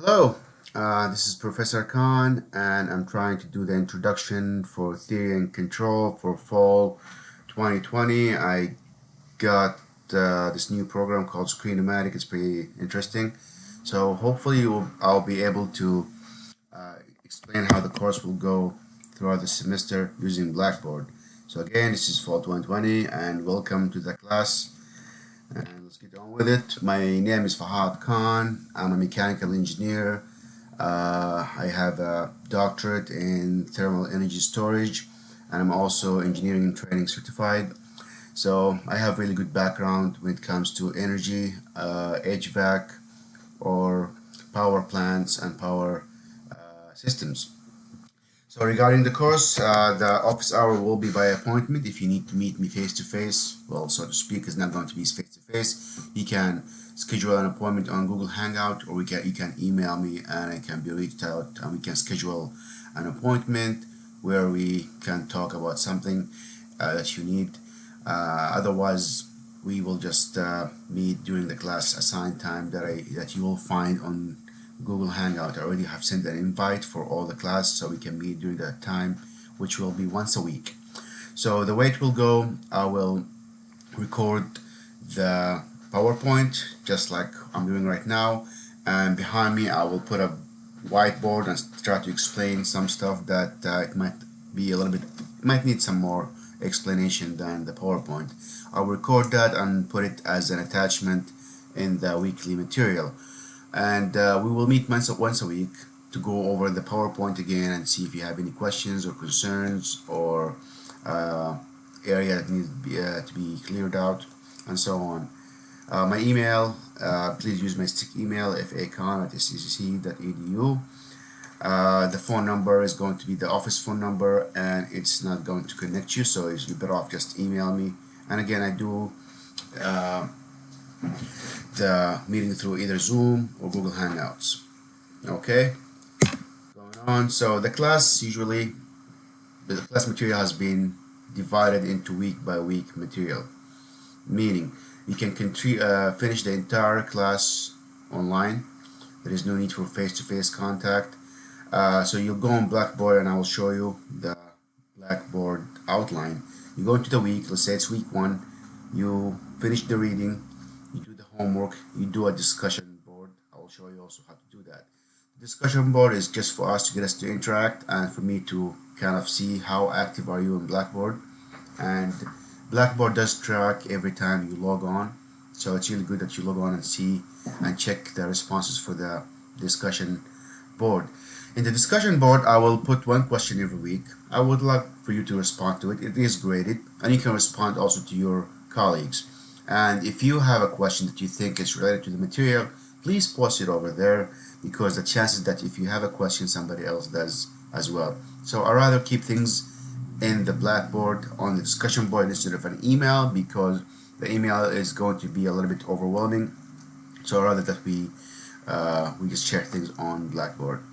Hello, this is Professor Khan, and I'm trying to do the introduction for theory and control for fall 2020. I got this new program called Screen-O-Matic. It's pretty interesting. So hopefully I'll be able to uh, explain how the course will go throughout the semester using Blackboard. So again, this is fall 2020, and welcome to the class. And let's get on with it. My name is Fahad Khan. I'm a mechanical engineer. I have a doctorate in thermal energy storage, and I'm also engineering and training certified. So I have really good background when it comes to energy, HVAC, or power plants and power systems. So regarding the course, the office hour will be by appointment. If you need to meet me face to face, well, so to speak, it's not going to be face to face. You can schedule an appointment on Google Hangout, or you can email me, and I can be reached out, and we can schedule an appointment where we can talk about something that you need. Otherwise, we will just meet during the class assigned time that you will find on Google Hangout. I already have sent an invite for all the class so we can meet during that time, which will be once a week. So the way it will go, I will record the PowerPoint just like I'm doing right now, and behind me I will put a whiteboard and try to explain some stuff that it might be a little bit, it might need some more explanation than the PowerPoint. I'll record that and put it as an attachment in the weekly material, and we will meet once a week to go over the PowerPoint again and see if you have any questions or concerns or uh, area that needs to be cleared out and so on. My email, please use my stick email facon@scccc.edu. The phone number is going to be the office phone number, and it's not going to connect you, so you're better off just email me. And again, I do uh, the meeting through either Zoom or Google Hangouts. Okay, going on. So the class material has been divided into week by week material, meaning you can finish the entire class online. There is no need for face-to-face contact. So you'll go on Blackboard, and I will show you the Blackboard outline. You go into the week, let's say it's week 1, you finish the reading, you do the homework, you do a discussion board. I will show you also how to do that. The discussion board is just for us to get us to interact and for me to kind of see how active are you in Blackboard. And Blackboard does track every time you log on, so it's really good that you log on and see and check the responses for the discussion board. In the discussion board, I will put one question every week. I would like for you to respond to it. It is graded, and you can respond also to your colleagues. And if you have a question that you think is related to the material, please post it over there, because the chances that if you have a question, somebody else does as well. So I rather keep things in the Blackboard on the discussion board instead of an email, because the email is going to be a little bit overwhelming. So I rather that we just share things on Blackboard.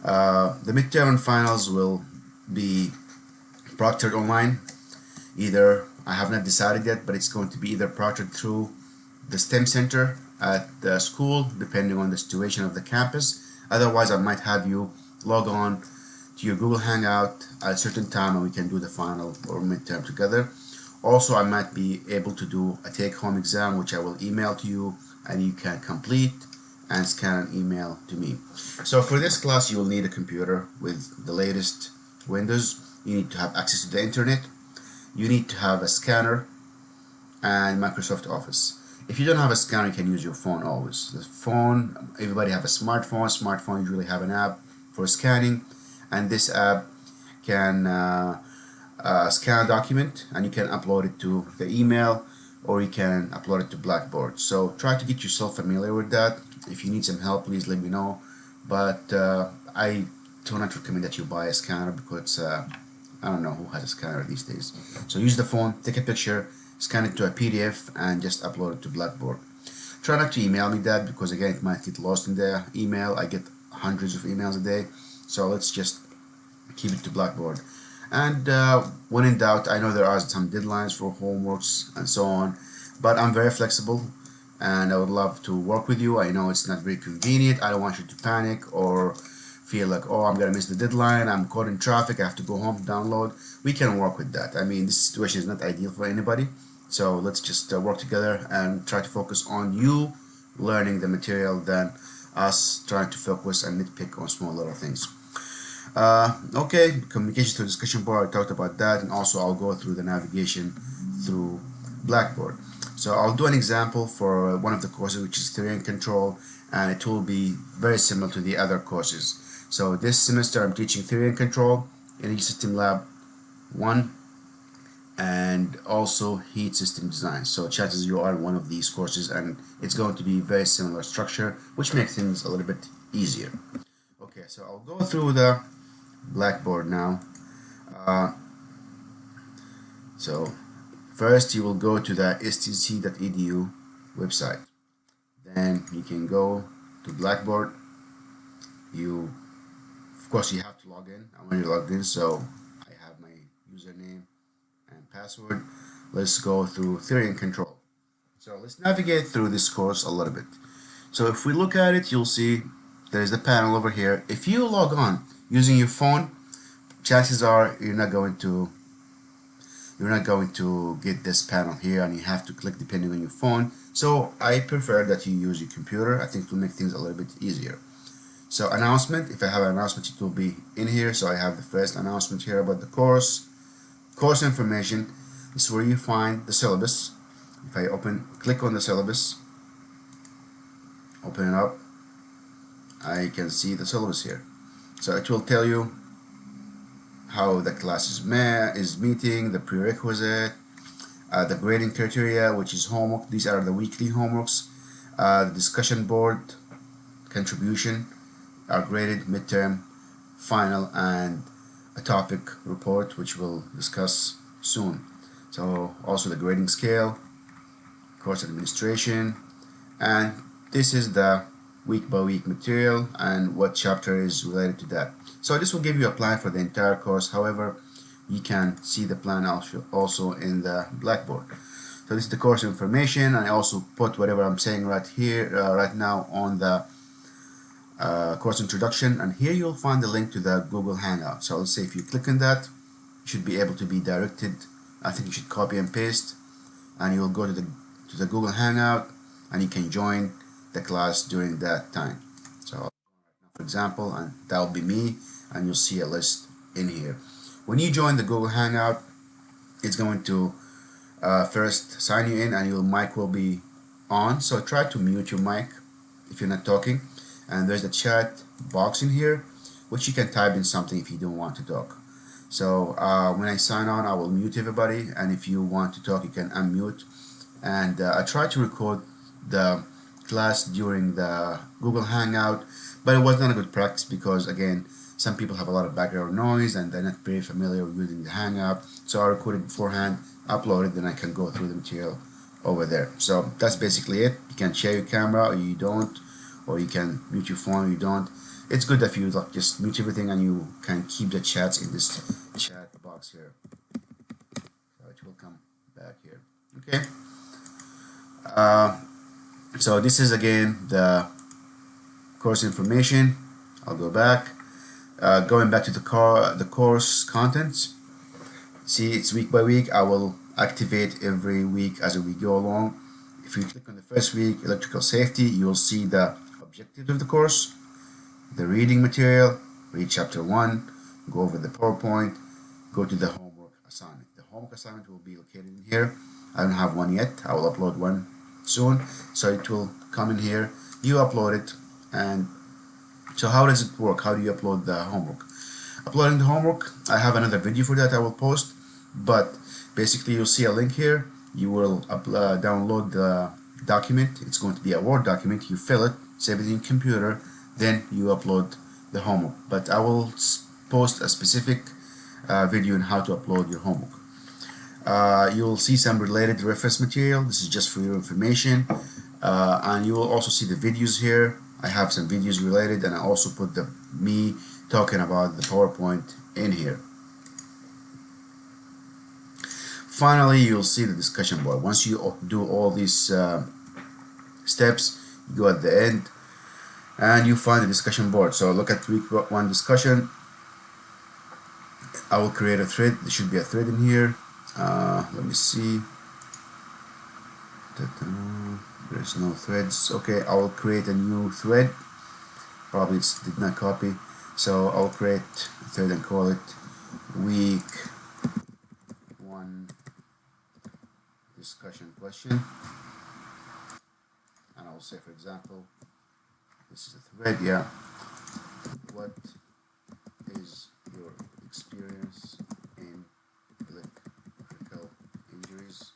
The midterm and finals will be proctored online. Either, I have not decided yet, but it's going to be either proctored through the STEM center at the school, depending on the situation of the campus. Otherwise, I might have you log on to your Google Hangout at a certain time, and we can do the final or midterm together. Also, I might be able to do a take-home exam, which I will email to you, and you can complete and scan an email to me. So for this class, you will need a computer with the latest Windows. You need to have access to the internet. You need to have a scanner and Microsoft Office. If you don't have a scanner, you can use your phone always. The phone, everybody have a smartphone. Smartphone usually have an app for scanning, and this app can scan a document, and you can upload it to the email, or you can upload it to Blackboard. So try to get yourself familiar with that. If you need some help, please let me know. But I do not recommend that you buy a scanner, because I don't know who has a scanner these days. So use the phone, take a picture, scan it to a PDF, and just upload it to Blackboard. Try not to email me that, because again, it might get lost in the email. I get hundreds of emails a day. So let's just keep it to Blackboard. And when in doubt, I know there are some deadlines for homeworks and so on, but I'm very flexible. and I would love to work with you. I know it's not very convenient. I don't want you to panic or feel like, oh, I'm gonna miss the deadline, I'm caught in traffic, I have to go home to download. We can work with that. I mean, this situation is not ideal for anybody, so let's just work together and try to focus on you learning the material than us trying to focus and nitpick on small little things. Okay, communication through discussion board, I talked about that, and also I'll go through the navigation through Blackboard. So I'll do an example for one of the courses, which is theory and control, and it will be very similar to the other courses. So this semester I'm teaching theory and control, energy system lab 1, and also heat system design. So chances you are in one of these courses, and it's going to be very similar structure, which makes things a little bit easier. Okay, so I'll go through the Blackboard now. So first you will go to the stc.edu website. Then you can go to Blackboard. Of course you have to log in. I'm already logged in, so I have my username and password. Let's go through theory and control. So let's navigate through this course a little bit. So if we look at it, you'll see there's the panel over here. If you log on using your phone, chances are you're not going to get this panel here, and you have to click depending on your phone. So I prefer that you use your computer. I think it will make things a little bit easier. So announcement, if I have an announcement, it will be in here. So I have the first announcement here about the course information. This is where you find the syllabus. If I click on the syllabus, open it up, I can see the syllabus here. So it will tell you how the class is meeting, the prerequisite, the grading criteria, which is homework. These are the weekly homeworks. The discussion board contribution are graded, midterm, final, and a topic report, which we'll discuss soon. So also the grading scale, course administration, and this is the week by week material and what chapter is related to that. So this will give you a plan for the entire course. However, you can see the plan also in the Blackboard. So this is the course information. I also put whatever I'm saying right here, right now on the course introduction, and here you'll find the link to the Google Hangout. So let's say if you click on that, you should be able to be directed. I think you should copy and paste, and you'll go to the Google Hangout, and you can join the class during that time. So for example, and that will be me, and you'll see a list in here. When you join the Google Hangout, it's going to first sign you in, and your mic will be on. So try to mute your mic if you're not talking. And there's the chat box in here, which you can type in something if you don't want to talk. So when I sign on, I will mute everybody, and if you want to talk, you can unmute. And I try to record the class during the Google Hangout, but it was not a good practice because, again, some people have a lot of background noise and they're not very familiar with using the Hangout. So I recorded beforehand, uploaded, then I can go through the material over there. So that's basically it. You can share your camera or you don't, or you can mute your phone or you don't. It's good if you just mute everything and you can keep the chats in this chat box here. So it will come back here. Okay. So this is again the course information. I'll go back. Going back to the course contents. See, it's week by week. I will activate every week as we go along. If you click on the first week, electrical safety, you will see the objectives of the course, the reading material, read chapter 1, go over the PowerPoint, go to the homework assignment. The homework assignment will be located in here. I don't have one yet. I will upload one soon, so it will come in here. You upload it, and so how does it work? How do you upload the homework? Uploading the homework, I have another video for that I will post, but basically you'll see a link here. You will download the document. It's going to be a Word document. You fill it, save it in your computer, then you upload the homework. But I will post a specific video on how to upload your homework. You will see some related reference material. This is just for your information, and you will also see the videos here. I have some videos related, and I also put me talking about the PowerPoint in here. Finally, you'll see the discussion board. Once you do all these steps. You go at the end and you find the discussion board. So look at week 1 discussion. I will create a thread. There should be a thread in here. Let me see. There's no threads. Okay, I will create a new thread. Probably it did not copy. So I'll create a thread and call it week 1 discussion question. And I will say, for example, this is a thread. Yeah. What is your experience in electrical injuries?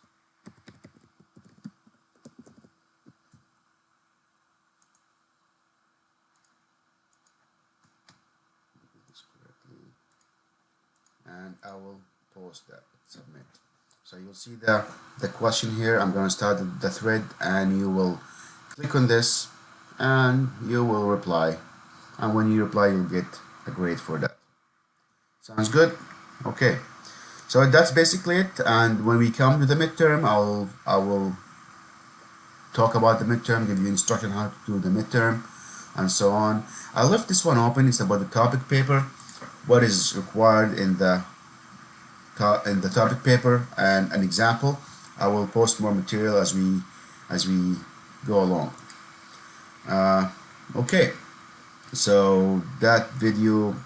Do this correctly, and I will post that. Submit. So you'll see the question here. I'm going to start the thread, and you will click on this, and you will reply. And when you reply, you'll get a grade for that. Sounds good? Okay. So that's basically it. And when we come to the midterm, I will talk about the midterm, give you instruction how to do the midterm, and so on. I left this one open. It's about the topic paper. What is required in the topic paper and an example. I will post more material as we go along. Okay. So that video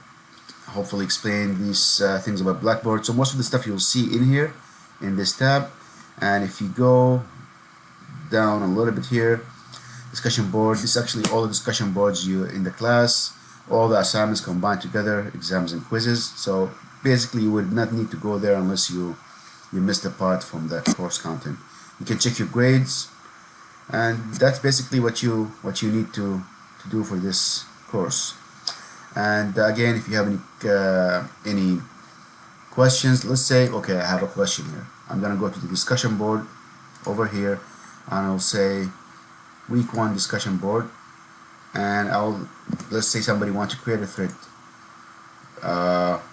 hopefully explained these things about Blackboard. So most of the stuff you'll see in here in this tab, and if you go down a little bit here, discussion board, this is actually all the discussion boards you in the class, all the assignments combined together, exams and quizzes. So basically you would not need to go there unless you missed a part from the course content. You can check your grades, and that's basically what you need to do for this course. And again, if you have any questions, let's say, okay, I have a question here. I'm gonna go to the discussion board over here, and I'll say week 1 discussion board, and let's say somebody wants to create a thread.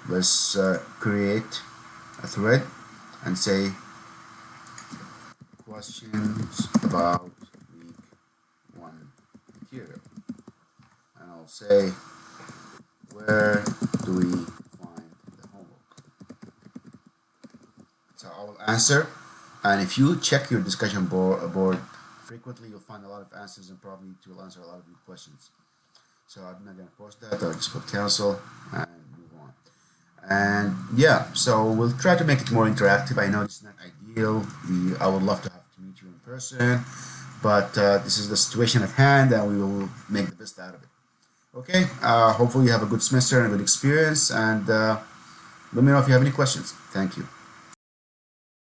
Let's create a thread and say questions about week 1 material, and I'll say, where do we find the homework? So I will answer, and if you check your discussion board frequently, you'll find a lot of answers, and probably it will answer a lot of your questions. So I'm not going to post that. I'll just put cancel and move on. And yeah, so we'll try to make it more interactive. I know it's not ideal. I would love to have to meet you in person, but this is the situation at hand, and we will make the best out of it. Okay, hopefully you have a good semester and a good experience, and let me know if you have any questions. Thank you.